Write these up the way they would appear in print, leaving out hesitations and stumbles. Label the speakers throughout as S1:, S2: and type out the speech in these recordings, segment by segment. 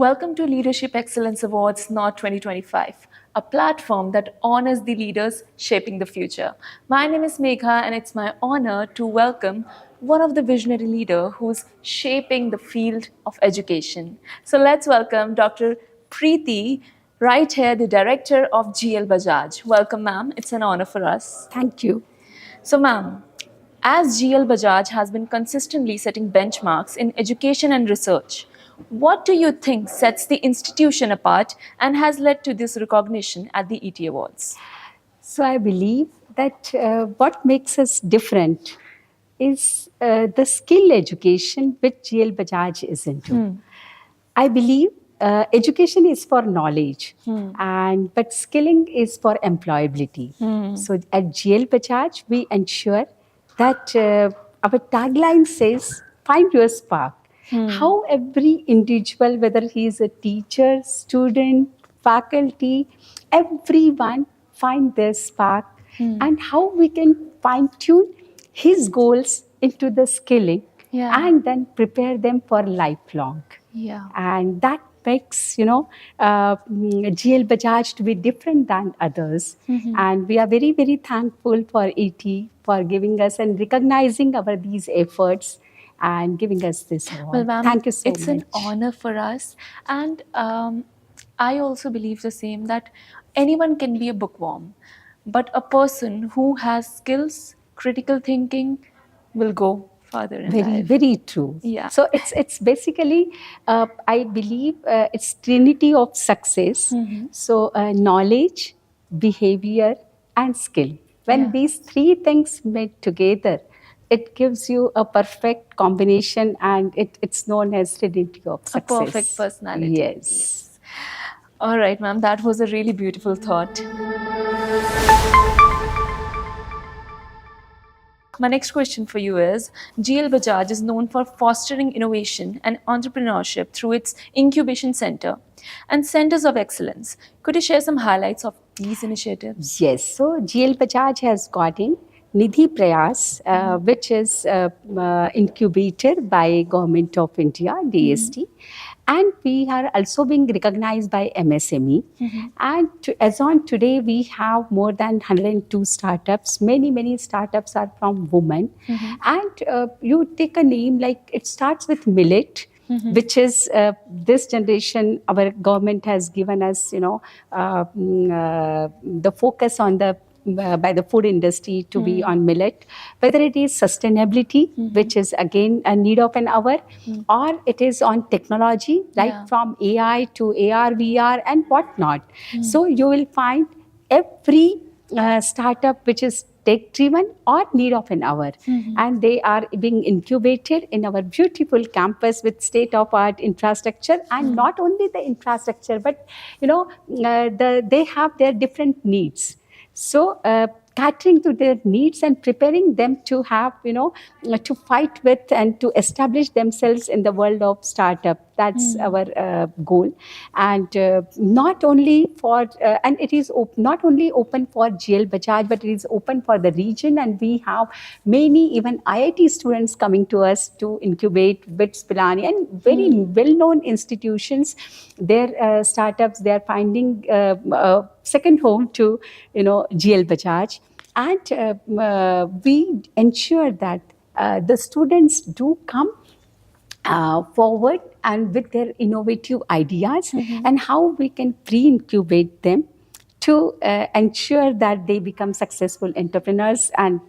S1: Welcome to Leadership Excellence Awards North 2025, a platform that honors the leaders shaping the future. My name is Megha, and it's my honor to welcome one of the visionary leaders who's shaping the field of education. So let's welcome Dr. Preeti, right here, the director of GL Bajaj. Welcome, ma'am. It's an honor for us.
S2: Thank you.
S1: So, ma'am, as GL Bajaj has been consistently setting benchmarks in education and research, what do you think sets the institution apart and has led to this recognition at the ET Awards?
S2: So I believe that what makes us different is the skill education which GL Bajaj is into. I believe education is for knowledge, but skilling is for employability. So at GL Bajaj, we ensure that our tagline says, "Find your spark." How every individual, whether he is a teacher, student, faculty, everyone find their spark, and how we can fine tune his goals into the skilling, and then prepare them for lifelong. And that makes GL Bajaj to be different than others. And we are very, very thankful for ET for giving us and recognizing our these efforts and giving us this award.
S1: Well, ma'am,
S2: Thank you so
S1: it's
S2: much.
S1: an honor for us. And I also believe the same, that anyone can be a bookworm, but a person who has skills, critical thinking, will go further in
S2: Very,
S1: life.
S2: very true.
S1: Yeah.
S2: So it's basically, I believe it's trinity of success. So knowledge, behavior, and skill. When these three things made together, it gives you a perfect combination, and it's known as trinity of
S1: A
S2: success.
S1: perfect personality.
S2: Yes.
S1: All right, ma'am, that was a really beautiful thought. My next question for you is, GL Bajaj is known for fostering innovation and entrepreneurship through its incubation center and centers of excellence. Could you share some highlights of these initiatives?
S2: Yes. So GL Bajaj has gotten Nidhi Prayas, which is incubated by Government of India, DST. And we are also being recognized by MSME. And as on today, we have more than 102 startups. Many startups are from women. And you take a name like, it starts with millet, which is this generation, our government has given us, the focus on the by the food industry to be on millet, whether it is sustainability, which is again a need of an hour, or it is on technology, right, from AI to AR, VR, and whatnot. So you will find every startup which is tech driven or need of an hour, and they are being incubated in our beautiful campus with state of art infrastructure. And not only the infrastructure, but they have their different needs. So catering to their needs and preparing them to have, to fight with and to establish themselves in the world of startup. That's our goal. And not only for, and it is not only open for GL Bajaj, but it is open for the region. And we have many even IIT students coming to us to incubate BITS Pilani and very well-known institutions. Their startups, they are finding second home to, GL Bajaj. And we ensure that the students do come forward and with their innovative ideas, and how we can pre-incubate them to ensure that they become successful entrepreneurs, and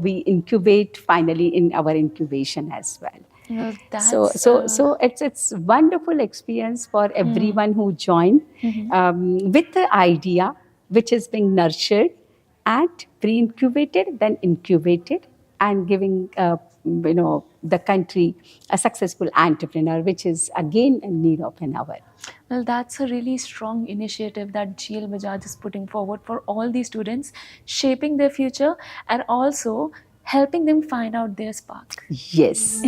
S2: we incubate finally in our incubation as well.
S1: Well,
S2: So it's wonderful experience for everyone who join with the idea which is being nurtured and pre-incubated, then incubated, and giving the country a successful entrepreneur, which is again in need of an hour.
S1: Well, that's a really strong initiative that GL Bajaj is putting forward for all these students, shaping their future and also helping them find out their spark.
S2: Yes.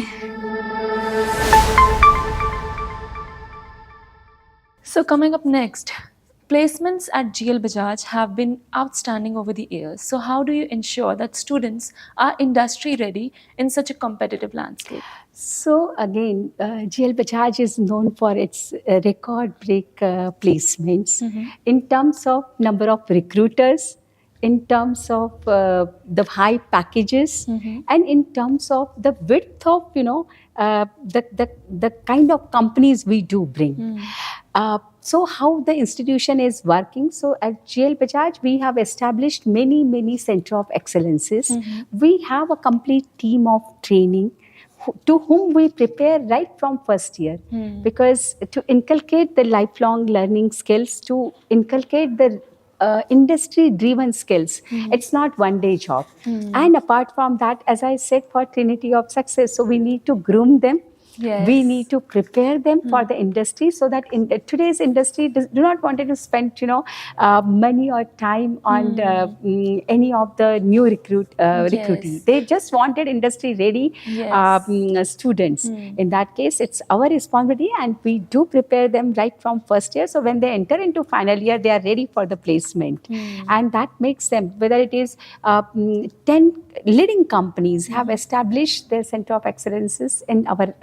S1: So coming up next, Placements at GL Bajaj have been outstanding over the years. So, how do you ensure that students are industry ready in such a competitive landscape?
S2: So again, GL Bajaj is known for its record break placements in terms of number of recruiters, in terms of the high packages, and in terms of the width of the kind of companies we do bring. So how the institution is working? So at GL Bajaj, we have established many center of excellences. We have a complete team of training to whom we prepare right from first year, because to inculcate the lifelong learning skills, to inculcate the industry driven skills, it's not one day job. And apart from that, as I said, for Trinity of Success, so we need to groom them.
S1: Yes.
S2: We need to prepare them for the industry, so that in today's industry do not want to spend money or time on any of the new recruiting. They just wanted industry ready students. In that case, it's our responsibility, and we do prepare them right from first year. So when they enter into final year, they are ready for the placement, and that makes them, whether it is 10 leading companies have established their center of excellences in our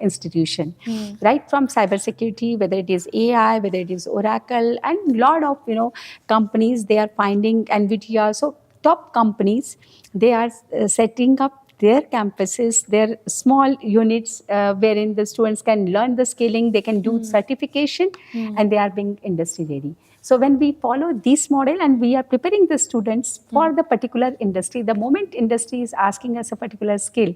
S2: institution, right from cybersecurity, whether it is AI, whether it is Oracle, and lot of companies they are finding NVIDIA. So top companies, they are setting up their campuses, their small units wherein the students can learn the scaling, they can do certification, and they are being industry ready. So when we follow this model and we are preparing the students for the particular industry, the moment industry is asking us a particular skill,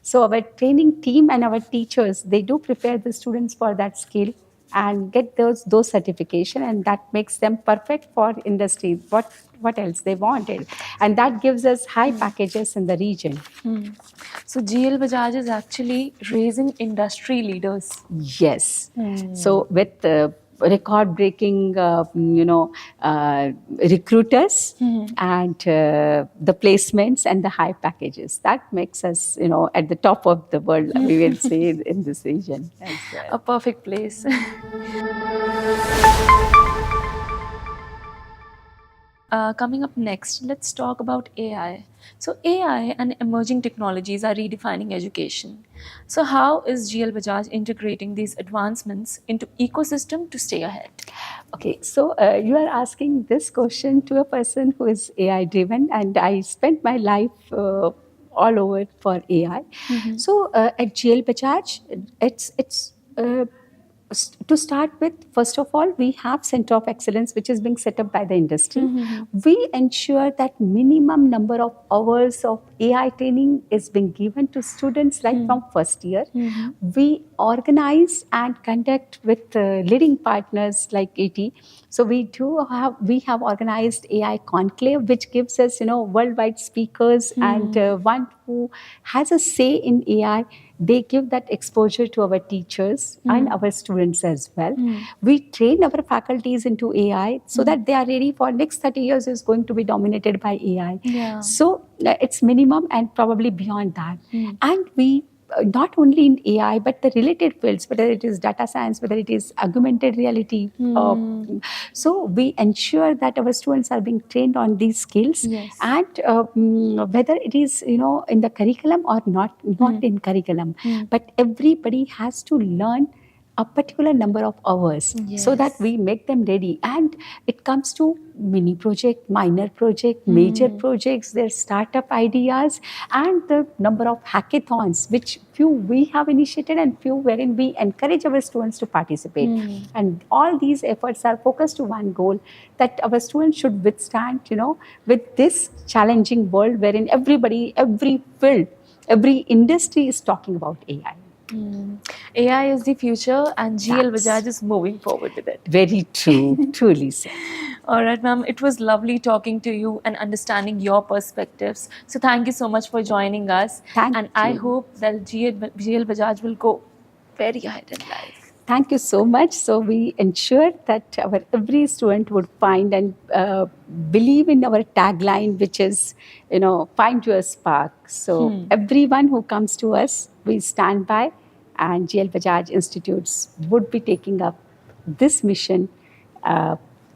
S2: so our training team and our teachers, they do prepare the students for that skill and get those certification, and that makes them perfect for industry. What else they wanted, and that gives us high packages in the region.
S1: So GL Bajaj is actually raising industry leaders.
S2: Yes. So with record-breaking, recruiters and the placements and the high packages, that makes us, at the top of the world, we will say, in this region.
S1: A perfect place. Coming up next, let's talk about AI. So AI and emerging technologies are redefining education. So how is GL Bajaj integrating these advancements into ecosystem to stay ahead?
S2: Okay, so you are asking this question to a person who is AI driven, and I spent my life all over for AI. So at GL Bajaj, it's to start with, first of all, we have Center of Excellence, which is being set up by the industry. We ensure that minimum number of hours of AI training is being given to students right from first year. We organize and conduct with leading partners like ET. So we have organized AI conclave, which gives us worldwide speakers and one who has a say in AI. They give that exposure to our teachers and our students as well. We train our faculties into AI so that they are ready for next 30 years is going to be dominated by AI.
S1: Yeah.
S2: So it's minimum and probably beyond that. And we not only in AI, but the related fields, whether it is data science, whether it is augmented reality. So we ensure that our students are being trained on these skills, and whether it is in the curriculum or not in curriculum, but everybody has to learn a particular number of hours so that we make them ready. And it comes to mini project, minor project, major projects, their startup ideas, and the number of hackathons, which few we have initiated and few wherein we encourage our students to participate. And all these efforts are focused to one goal, that our students should withstand, with this challenging world wherein everybody, every field, every industry is talking about AI.
S1: AI is the future, and GL Bajaj is moving forward with it.
S2: Very true, truly so.
S1: All right, ma'am. It was lovely talking to you and understanding your perspectives. So thank you so much for joining us.
S2: Thank
S1: I
S2: you.
S1: hope that GL Bajaj will go very ahead in life.
S2: Thank you so much. So we ensure that our every student would find and believe in our tagline, which is, find your spark. So everyone who comes to us, we stand by, and GL Bajaj Institutes would be taking up this mission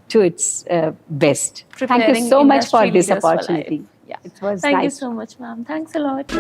S2: to its best. Thank you
S1: Preparing
S2: so much for
S1: industry
S2: this
S1: leaders for life.
S2: opportunity.
S1: Yeah.
S2: It was
S1: Thank you
S2: nice.
S1: so much, ma'am. Thanks a lot.